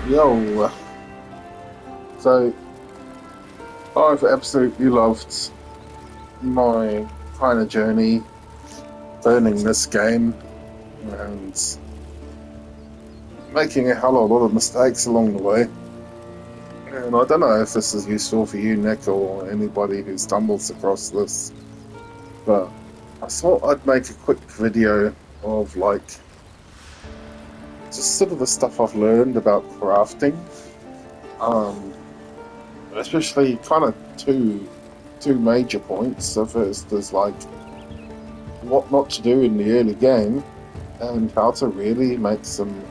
Yo, so I've absolutely loved my kind of journey learning this game and making a hell of a lot of mistakes along the way. And I don't know if this is useful for you, Nick, or anybody who stumbles across this, but I thought I'd make a quick video of just sort of the stuff I've learned about crafting. Um, Especially kind of two major points. The first is what not to do in the early game and how to really make some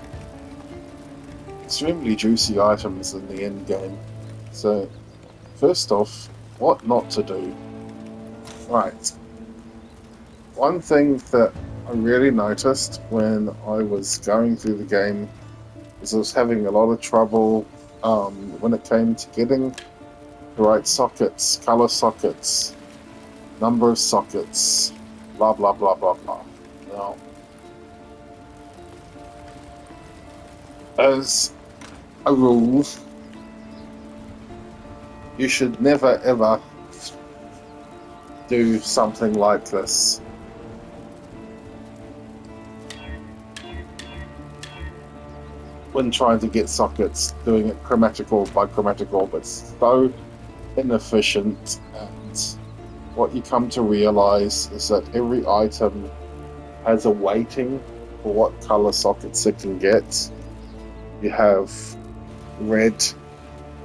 extremely juicy items in the end game. So, first off, what not to do. Right. One thing that I really noticed when I was going through the game is I was having a lot of trouble when it came to getting the right sockets, color sockets, number of sockets, blah blah blah blah blah. Now, as a rule, you should never ever do something like this. When trying to get sockets, doing it chromatic orb by chromatic orb, it's so inefficient. And what you come to realize is that every item has a weighting for what color sockets it can get. You have red,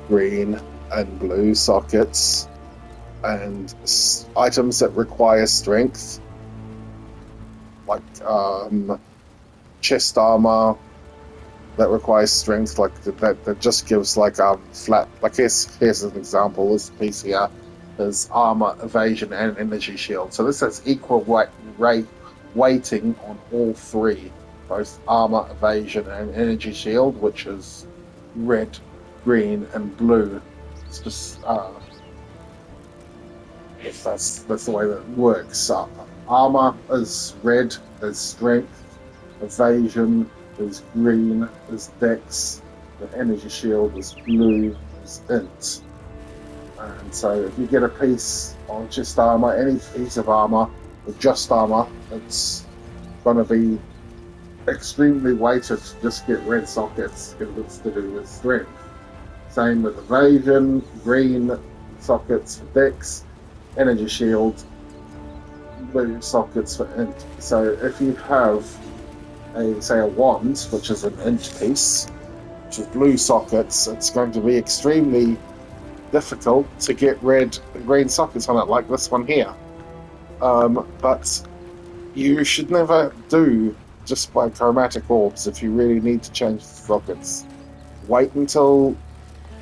green, and blue sockets, and items that require strength, like chest armor that requires strength, like that just gives flat. Like here's an example. This piece here is armor, evasion, and energy shield. So this has equal weighting on all three, both armor, evasion, and energy shield, which is red, green, and blue. It's just if that's the way that it works. Armor is red, is strength. Evasion is green, is dex. The energy shield is blue, is int. And so if you get a piece of just armor, any piece of armor with just armor, it's going to be extremely weighted to just get red sockets if it's to do with strength. Same with evasion, green sockets for dex, energy shield, blue sockets for int. So if you have a wand, which is an int piece, which is blue sockets, it's going to be extremely difficult to get red and green sockets on it, like this one here. But you should never do just by chromatic orbs if you really need to change the sockets. Wait until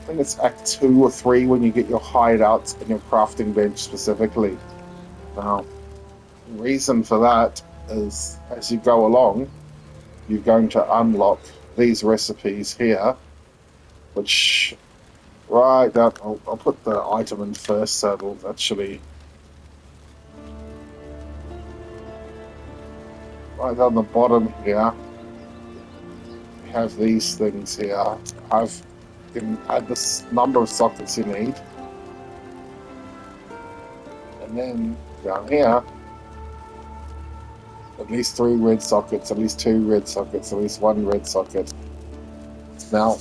I think it's Act 2 or 3 when you get your hideouts and your crafting bench specifically. Now, the reason for that is as you go along, you're going to unlock these recipes here, which right down, I'll put the item in first so it'll actually right down the bottom here. We have these things here. You can add this number of sockets you need, and then down here at least 3 red sockets, at least 2 red sockets, at least 1 red socket. Now,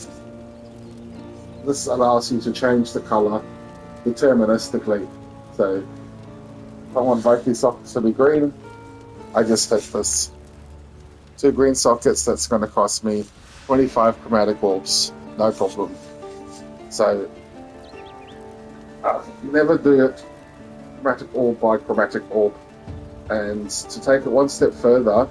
this allows you to change the color deterministically. So, if I want both these sockets to be green, I just hit this. 2 green sockets, that's going to cost me 25 chromatic orbs, no problem. So, never do it chromatic orb by chromatic orb. And to take it one step further,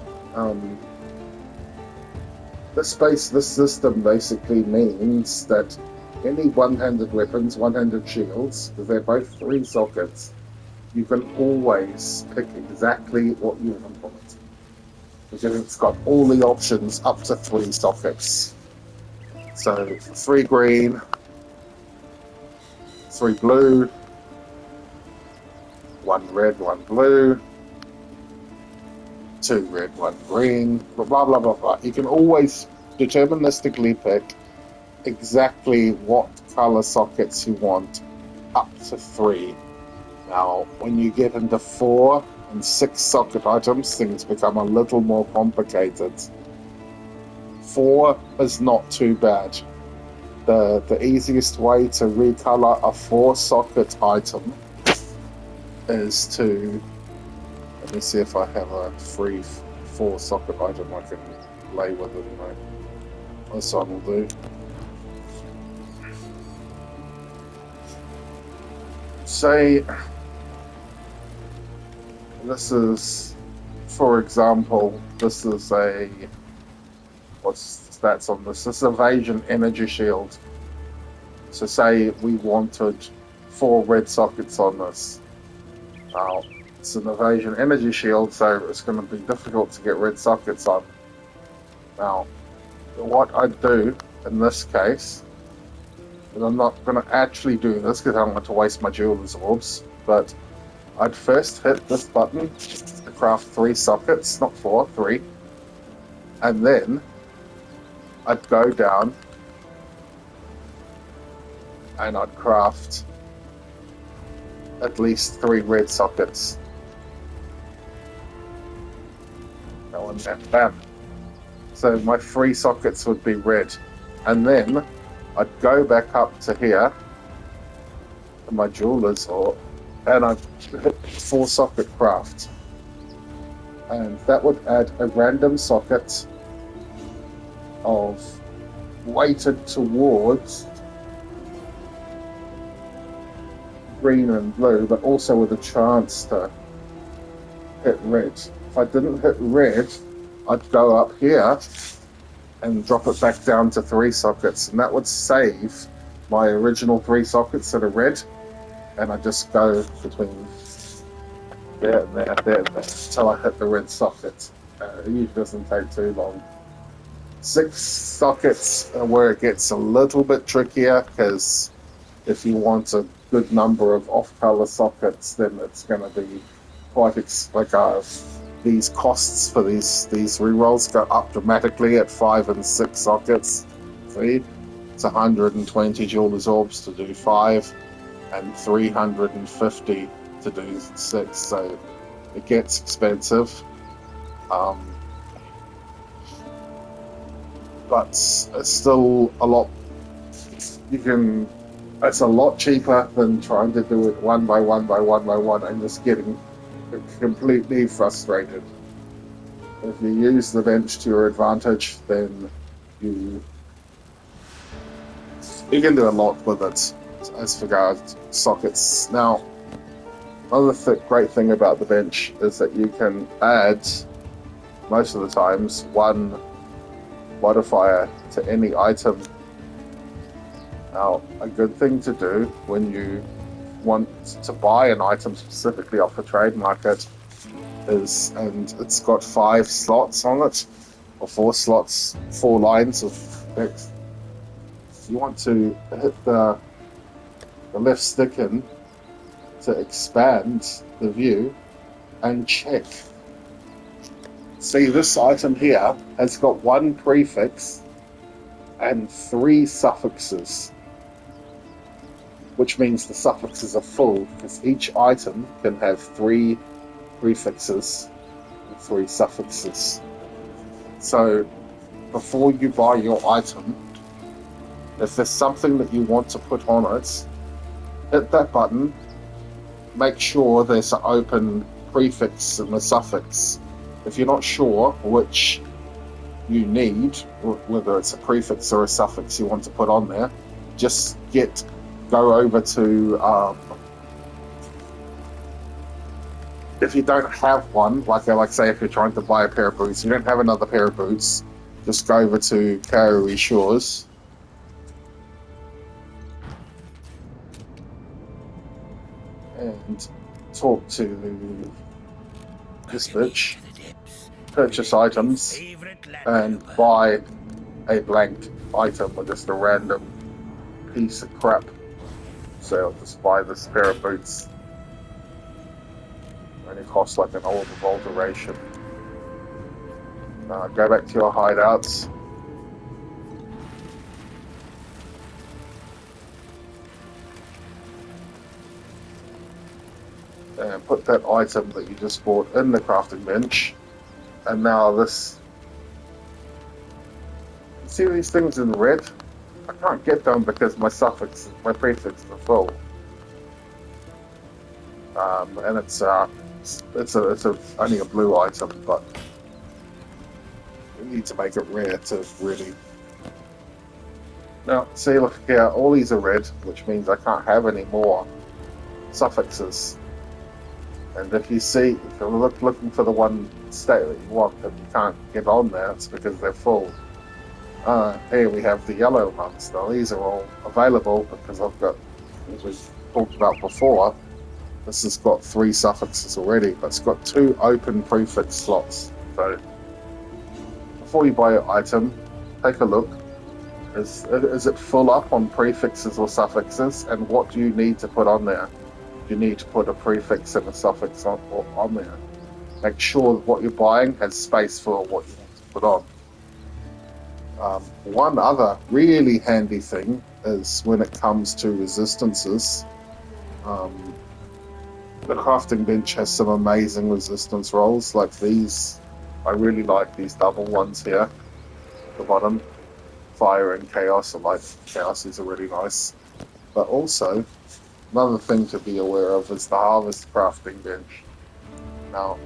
this system basically means that any one-handed weapons, one-handed shields, because they're both 3 sockets, you can always pick exactly what you want, because it's got all the options up to 3 sockets. So 3 green, 3 blue, 1 red, 1 blue, 2 red, 1 green, blah blah blah blah. You can always deterministically pick exactly what color sockets you want, up to 3. Now, when you get into 4 and 6 socket items, things become a little more complicated. 4 is not too bad. The easiest way to recolor a 4 socket item is to, let me see if I have a free 4 socket item I can play with it. This one will do. Say this is, for example, this is a, what's the stats on this? This is evasion energy shield. So say we wanted 4 red sockets on this. Now, it's an evasion energy shield, so it's going to be difficult to get red sockets on. Now, what I'd do in this case, and I'm not going to actually do this because I don't want to waste my jeweler's orbs, but I'd first hit this button to craft 3 sockets, not 4, 3, and then I'd go down and I'd craft at least 3 red sockets. That one there, bam. So my 3 sockets would be red, and then I'd go back up to here to my jeweler's orb, and I'd hit 4 socket craft, and that would add a random socket of weighted towards green and blue, but also with a chance to hit red. If I didn't hit red, I'd go up here and drop it back down to 3 sockets, and that would save my original 3 sockets that are red, and I just go between there and there, there and there, until I hit the red socket. It usually doesn't take too long. 6 sockets are where it gets a little bit trickier, because if you want a good number of off-color sockets, then it's going to be quite these costs for these rerolls go up dramatically at 5 and 6 sockets. See, it's 120 jeweler's orbs to do 5, and 350 to do 6. So it gets expensive. But it's still a lot. It's a lot cheaper than trying to do it one by one by one by one and just getting completely frustrated. If you use the bench to your advantage, then you can do a lot with it as regards sockets. Now, another great thing about the bench is that you can add, most of the times, 1 modifier to any item. Now, a good thing to do when you want to buy an item specifically off the trade market is, and it's got 5 slots on it, or 4 slots, 4 lines of text. You want to hit the left stick in to expand the view and check. See, this item here has got 1 prefix and 3 suffixes, which means the suffixes are full, because each item can have 3 prefixes and 3 suffixes. So before you buy your item, if there's something that you want to put on it, hit that button, make sure there's an open prefix and a suffix. If you're not sure which you need, whether it's a prefix or a suffix you want to put on there, just go over to, if you don't have one, like say if you're trying to buy a pair of boots, you don't have another pair of boots, just go over to Kaori Shores and talk to this bitch, purchase items, and buy a blank item with just a random piece of crap. So I'll just buy this pair of boots. Only costs like an orb of alteration. Go back to your hideouts. and put that item that you just bought in the crafting bench. And now this, you see these things in red? I can't get them because my prefixes are full. And it's only a blue item, but we need to make it rare to really. Now, see, look here, all these are red, which means I can't have any more suffixes. And if you see, if you're looking for the one state that you want and you can't get on there, it's because they're full. Here we have the yellow ones. Now, these are all available because I've got, as we talked about before, this has got 3 suffixes already, but it's got 2 open prefix slots. So before you buy your item, take a look. Is it full up on prefixes or suffixes? And what do you need to put on there? You need to put a prefix and a suffix on there. Make sure that what you're buying has space for what you want to put on. One other really handy thing is when it comes to resistances. The crafting bench has some amazing resistance rolls like these. I really like these double ones here at the bottom. Fire and chaos, I like chaos, these are really nice. But also, another thing to be aware of is the harvest crafting bench. Now,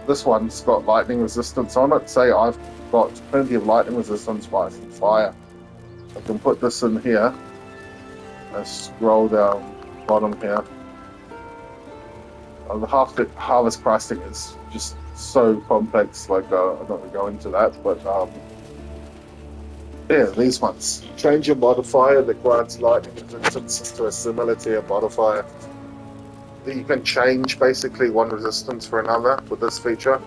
this one's got lightning resistance on it. Say I've got plenty of lightning resistance by fire. I can put this in here and scroll down bottom here. The harvest crafting is just so complex, like I'm not going to go into that, but yeah, these ones. Change your modifier that grants lightning resistance to a similar tier modifier. You can change basically one resistance for another with this feature,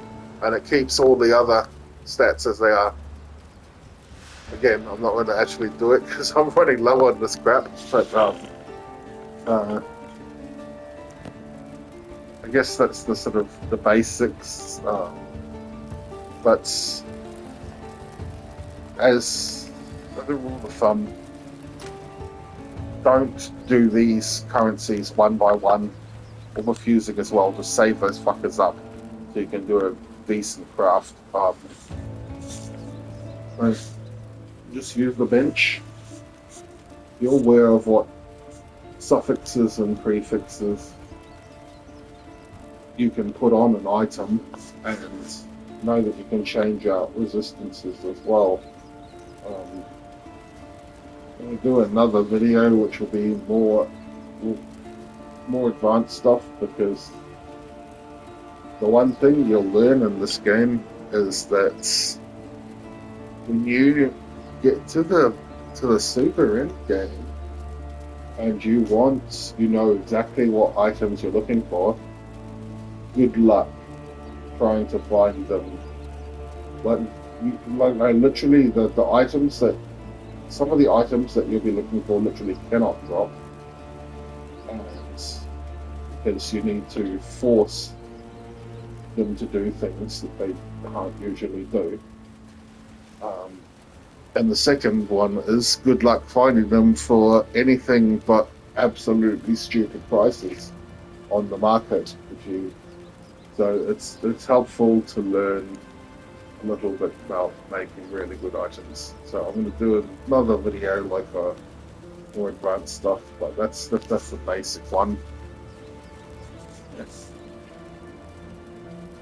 and it keeps all the other stats as they are. Again, I'm not going to actually do it because I'm running low on this crap, but I guess that's the sort of the basics. But as a rule of thumb, don't do these currencies one by one, or with fusing as well. Just save those fuckers up so you can do a decent craft. Just use the bench. You're aware of what suffixes and prefixes you can put on an item, and know that you can change out resistances as well. We'll do another video which will be more advanced stuff, because the one thing you'll learn in this game is that when you get to the super end game and you know exactly what items you're looking for, good luck trying to find them. Like literally the items that, some of the items that you'll be looking for literally cannot drop, and because you need to force them to do things that they can't usually do. And the second one is good luck finding them for anything but absolutely stupid prices on the market. So it's helpful to learn a little bit about making really good items. So I'm going to do another video like more advanced stuff, but that's the basic one. Yes.